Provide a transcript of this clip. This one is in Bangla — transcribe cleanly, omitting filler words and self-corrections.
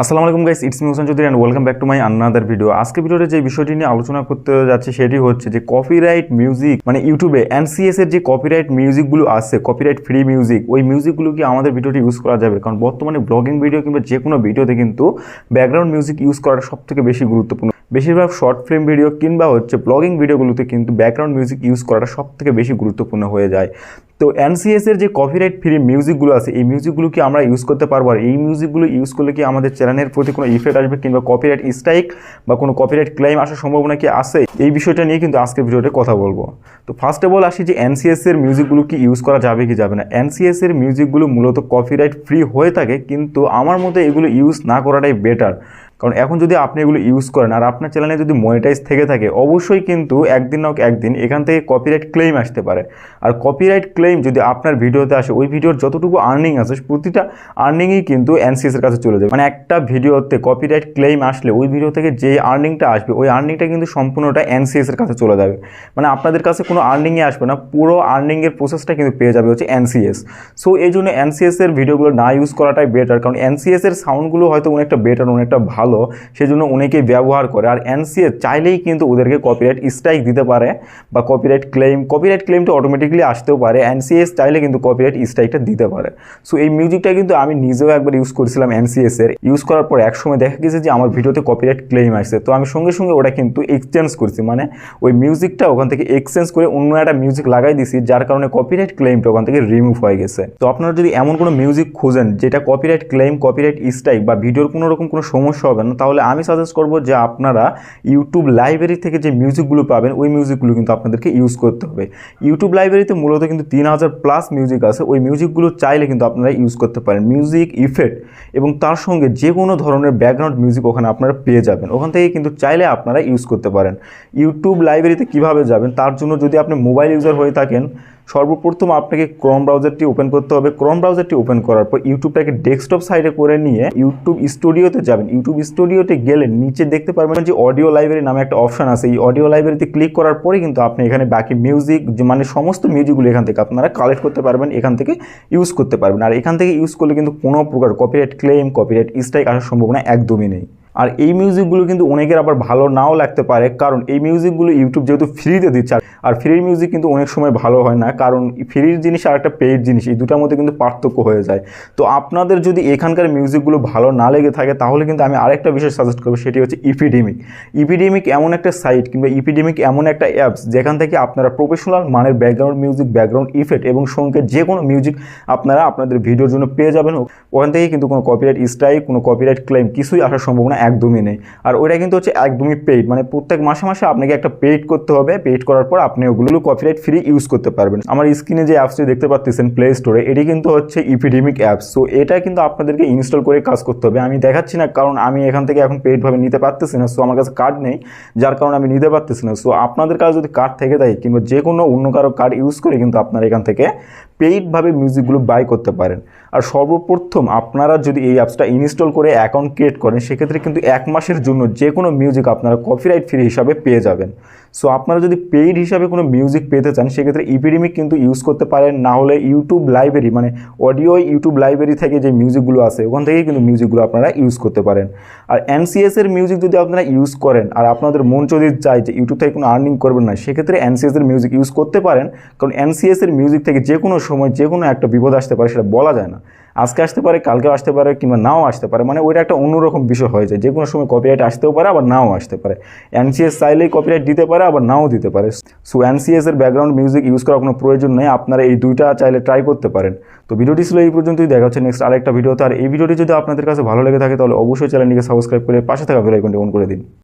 আসসালামু আলাইকুম guys, it's me Hossain Chowdhury and welcome back to my another video. আজকে ভিডিওতে যে বিষয়টি নিয়ে আলোচনা করতে যাচ্ছে সেটি হচ্ছে যে কপিরাইট মিউজিক, মানে ইউটিউবে এনসিএস এর যে কপিরাইট মিউজিকগুলো আছে, কপিরাইট ফ্রি মিউজিক, ওই মিউজিকগুলো কি আমাদের ভিডিওতে ইউজ করা যাবে? কারণ বর্তমানে ব্লগিং ভিডিও কিংবা যে কোনো ভিডিওতে কিন্তু ব্যাকগ্রাউন্ড মিউজিক ইউজ করাটা সবথেকে বেশি গুরুত্বপূর্ণ। বেশিরভাগ শর্ট ফিল্ম ভিডিও কিংবা ব্লগিং ভিডিওগুলোতে কিন্তু ব্যাকগ্রাউন্ড মিউজিক ইউজ করাটা সবথেকে বেশি গুরুত্বপূর্ণ হয়ে যায়। তো এনসিএস এর যে কপিরাইট ফ্রি মিউজিকগুলো আছে, এই মিউজিকগুলো কি আমরা ইউজ করতে পারবো? আর এই মিউজিকগুলো ইউজ করলে কি আমাদের চ্যানেলের প্রতি কোনো ইফেক্ট আসবে কিংবা কপিরাইট স্ট্রাইক বা কোনো কপিরাইট ক্লেম আসার সম্ভাবনা কি আছে? এই বিষয়টা নিয়ে কিন্তু আজকের ভিডিওতে কথা বলবো। তো ফার্স্ট অফ অল আসি যে এনসিএস এর মিউজিকগুলো কি ইউজ করা যাবে কি যাবে না। এনসিএস এর মিউজিকগুলো মূলত কপিরাইট ফ্রি হয়ে থাকে, কিন্তু আমার মতে এগুলো ইউজ না করাটাই বেটার। কারণ এখন যদি আপনি এগুলো ইউজ করেন আর আপনার চ্যানেলে যদি মনিটাইজ থেকে থাকে, অবশ্যই কিন্তু একদিন না একদিন এখান থেকে কপিরাইট ক্লেম আসতে পারে। আর কপিরাইট ক্লেম যদি আপনার ভিডিওতে আসে, ওই ভিডিওর যতটুকু আর্নিং আছে প্রতিটা আর্নিংই কিন্তু এনসিএস এর কাছে চলে যাবে। মানে একটা ভিডিওতে কপিরাইট ক্লেম আসলে ওই ভিডিও থেকে যে আর্নিংটা আসবে, ওই আর্নিংটা কিন্তু সম্পূর্ণটা এনসিএস এর কাছে চলে যাবে। মানে আপনাদের কাছে কোনো আর্নিংই আসবে না, পুরো আর্নিংয়ের প্রসেসটা কিন্তু পেয়ে যাবে হচ্ছে এনসিএস। সো এই জন্য এনসিএস এর ভিডিওগুলো না ইউজ করাটাই বেটার। কারণ এনসিএস এর সাউন্ডগুলো হয়তো অনেকটা বেটার, অনেকটা ভালো, সেজন্য অনেকেই ব্যবহার করে। আর এনসিএস চাইলেই কিন্তু ওদেরকে কপিরাইট স্ট্রাইক দিতে পারে বা কপিরাইট ক্লেমটা অটোমেটিক্যালি আসতেও পারে। এনসিএস চাইলে কিন্তু কপিরাইট স্ট্রাইকটা দিতে পারে। সো এই মিউজিকটা কিন্তু আমি নিজেও একবার ইউজ করেছিলাম এনসিএস এর। ইউজ করার পর এক সময় দেখা গেছে যে আমার ভিডিওতে কপিরাইট ক্লেম আসছে, তো আমি সঙ্গে সঙ্গে ওটা কিন্তু এক্সচেঞ্জ করছি, মানে ওই মিউজিকটা ওখান থেকে এক্সচেঞ্জ করে অন্য একটা মিউজিক লাগাই দিছি, যার কারণে কপিরাইট ক্লেমটা ওখান থেকে রিমুভ হয়ে গেছে। তো আপনারা যদি এমন কোনো মিউজিক খোঁজেন যেটা কপিরাইট ক্লেম, কপিরাইট স্ট্রাইক বা ভিডিওর কোনো রকম কোনো সমস্যা হবে না, তাহলে আমি সাজেস্ট করবো যে আপনারা ইউটিউব লাইব্রেরি থেকে যে মিউজিকগুলো পাবেন, ওই মিউজিকগুলো কিন্তু আপনাদেরকে ইউজ করতে হবে। ইউটিউব লাইব্রেরিতে মূলত কিন্তু 3000+ মিউজিক আছে, ওই মিউজিকগুলো চাইলে কিন্তু আপনারা ইউজ করতে পারেন। মিউজিক, ইফেক্ট এবং তার সঙ্গে যে কোনো ধরনের ব্যাকগ্রাউন্ড মিউজিক ওখানে আপনারা পেয়ে যাবেন। ওখান থেকে কিন্তু চাইলে আপনারা ইউজ করতে পারেন। ইউটিউব লাইব্রেরিতে কিভাবে যাবেন, তার জন্য যদি আপনি মোবাইল ইউজার হয়ে থাকেন, সর্বপ্রথম আপনাকে ক্রোম ব্রাউজারটি ওপেন করতে হবে। ক্রোম ব্রাউজারটি ওপেন করার পর ইউটিউবটাকে ডেস্কটপ সাইডে করে নিয়ে ইউটিউব স্টুডিওতে যাবেন। ইউটিউব স্টুডিওতে গেলে নিচে দেখতে পারবেন যে অডিও লাইব্রেরি নামে একটা অপশন আছে। এই অডিও লাইব্রেরিতে ক্লিক করার পরে কিন্তু আপনি এখানে বাকি মিউজিক, মানে সমস্ত মিউজিকগুলো এখান থেকে আপনারা কালেক্ট করতে পারবেন, এখান থেকে ইউজ করতে পারবেন। আর এখান থেকে ইউজ করলে কিন্তু কোনো প্রকার কপিরাইট ক্লেম, কপিরাইট স্ট্রাইক আসার সম্ভাবনা একদমই নেই। আর এই মিউজিকগুলো কিন্তু অনেকের আবার ভালো নাও লাগতে পারে, কারণ এই মিউজিকগুলো ইউটিউব যেহেতু ফ্রিতে দিচ্ছে। আর ফ্রির মিউজিক কিন্তু অনেক সময় ভালো হয় না, কারণ ফ্রির জিনিস আর একটা পেইড জিনিস, এই দুটার মধ্যে কিন্তু পার্থক্য হয়ে যায়। তো আপনাদের যদি এখানকার মিউজিকগুলো ভালো না লেগে থাকে, তাহলে কিন্তু আমি আরেকটা বিষয় সাজেস্ট করবো, সেটি হচ্ছে ইপিডেমিক। ইপিডেমিক এমন একটা সাইট কিংবা ইপিডেমিক এমন একটা অ্যাপস যেখান থেকে আপনারা প্রফেশনাল মানের ব্যাকগ্রাউন্ড মিউজিক, ব্যাকগ্রাউন্ড ইফেক্ট এবং সঙ্গে যে কোনো মিউজিক আপনারা আপনাদের ভিডিওর জন্য পেয়ে যাবেন। ওখান থেকে কিন্তু কোনো কপিরাইট স্ট্রাইক, কোনো কপিরাইট ক্লেম কিছুই আসার সম্ভাবনা একদমই নেই। আর ওইটা কিন্তু হচ্ছে একদমই পেইড, মানে প্রত্যেক মাসে মাসে আপনাকে একটা পেইড করতে হবে। পেইড করার পর আপনি ওগুলো কপিরাইট ফ্রি ইউজ করতে পারবেন। আমার স্ক্রিনে যে অ্যাপসটি দেখতে পাচ্ছেন প্লে স্টোরে, এটি কিন্তু হচ্ছে ইপিডেমিক অ্যাপস। সো এটা কিন্তু আপনাদেরকে ইনস্টল করে কাজ করতে হবে। আমি দেখাচ্ছি না, কারণ আমি এখান থেকে এখন পেইডভাবে নিতে পারতেছি না। সো আমার কাছে কার্ড নেই, যার কারণে আমি নিতে পারতেছি না। সো আপনাদের কাছে যদি কার্ড থেকে থাকে কিংবা যে কোনো অন্য কারো কার্ড ইউজ করে কিন্তু আপনারা এখান থেকে পেইডভাবে মিউজিকগুলো বাই করতে পারেন। আর সর্বপ্রথম আপনারা যদি এই অ্যাপসটা ইনস্টল করে অ্যাকাউন্ট ক্রিয়েট করেন, সেক্ষেত্রে কিন্তু 1 মাসের জন্য যে কোনো মিউজিক আপনারা কপিরাইট ফ্রি হিসাবে পেয়ে যাবেন। সো আপনারা যদি পেইড হিসাবে কোনো মিউজিক পেতে চান, সেক্ষেত্রে ইপিডেমিক কিন্তু ইউজ করতে পারেন। না হলে ইউটিউব লাইব্রেরি, মানে অডিও ইউটিউব লাইব্রেরি থেকে যে মিউজিকগুলো আছে ওখান থেকেই কিন্তু মিউজিকগুলো আপনারা ইউজ করতে পারেন। আর এনসিএস এর মিউজিক যদি আপনারা ইউজ করেন আর আপনাদের মন যদি চায় যে ইউটিউব থেকে কোনো আর্নিং করবেন না, সেক্ষেত্রে এনসিএস এর মিউজিক ইউজ করতে পারেন। কারণ এনসিএস এর মিউজিক থেকে যে কোনো সময় যে কোনো একটা বিপদ আসতে পারে, সেটা বলা যায় না। আজকে আসতে পারে, কালকেও আসতে পারে, কিংবা নাও আসতে পারে। মানে ওইটা একটা অন্যরকম বিষয় হয়ে যায়, যে কোনো সময় কপিরাইট আসতেও পারে, আবার নাও আসতে পারে। এনসিএস চাইলেই কপিরাইট দিতে পারে, আবার নাও দিতে পারে। সো এনসিএস এর ব্যাকগ্রাউন্ড মিউজিক ইউজ করার কোনো প্রয়োজন নেই, আপনারা এই দুইটা চাইলে ট্রাই করতে পারেন। তো ভিডিওটি ছিল এই পর্যন্তই, দেখা হচ্ছে নেক্সট আরেকটা ভিডিওতে। আর এই ভিডিওটি যদি আপনাদের কাছে ভালো লেগে থাকে, তাহলে অবশ্যই চ্যানেলটিকে সাবস্ক্রাইব করে পাশে থাকা বেল আইকনটি অন করে দিন।